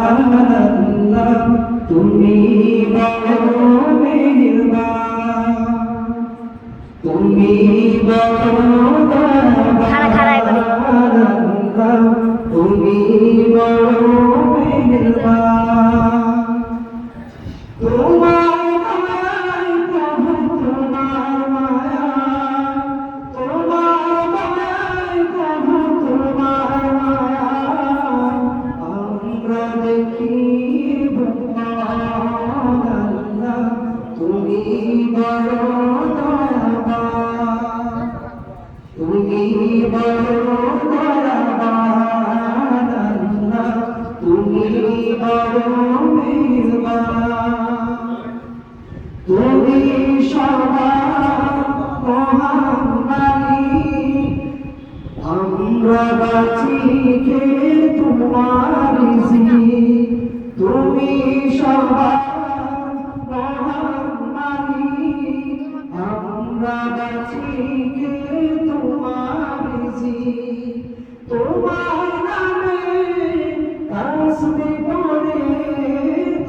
আল্লাহ তুমি বড় মেহেরবান, তুমি বড় দয়াবান, আল্লাহ তুমি বড় মেহেরবান। তোমার মায়ায় প্রভু তোমার মায়ায়, তোমার মায়ায় প্রভু তোমার মায়ায় আমরা দেখি আল্লাহ তুমি বড় দয়াবান, তুমি বড় দয়াবান, আল্লাহ তুমি বড় মেহেরবান। তুমি সবার মহান মালিক, আমরা বাঁচি কে তোমার রিজিক। তুমি সবার মহান মালিক, আমরা বাঁচি কে তোমার রিজিক। তোমার নামে তাসবিহ পড়ে,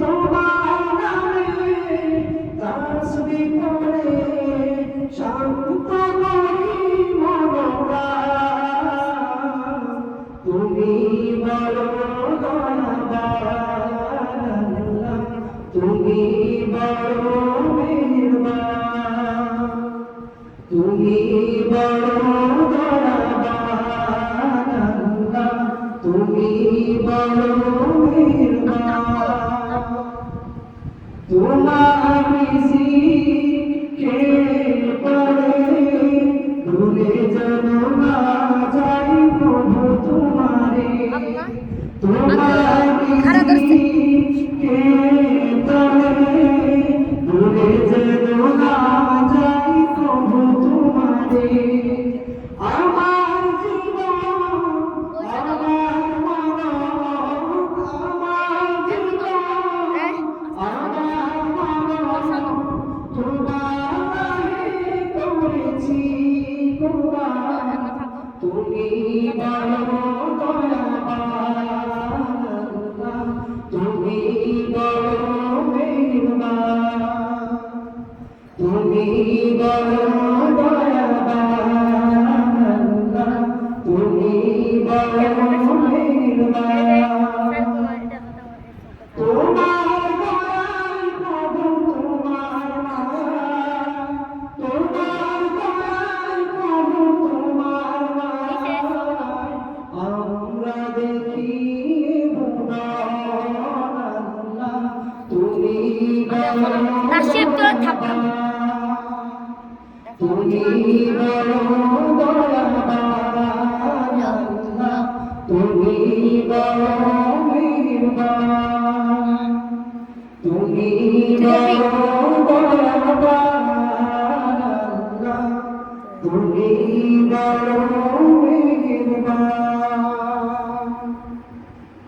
তোমার নামে তাসবিহ পড়ে শান্ত করি মনপ্রাণ। তুমি বড় দয়াবান, তুমি বড় মেহেরবান, তুমি বড় দয়াবান, তুমি বড় মেহেরবান। তোমার রিজিক কে পড়ে ভুলে যেন না যাই প্রভু তোমারে। তোমার রিজিক কে পড়ে ভুলে যেন না যাই প্রভু তোমারে। আমার জীবন আমার মন আমার জীবন আমার মন তোমারে করেছি কুরবান। তুমি বড় দয়াবান, তুমি বড় মেহেরবান, তুমি বড় দয়াবান, তুমি বড় মেহেরবান। তোমার দয়ায় প্রভু তোমার মায়ায়, তোমার দয়ায় প্রভু তোমার মায়ায় আমরা দেখি আল্লাহ তুমি বড় দয়াবান, তুমি বড় দয়াবান, আল্লাহ তুমি বড় মেহেরবান, তুমি বড় দয়াবান, আল্লাহ তুমি বড় মেহেরবান।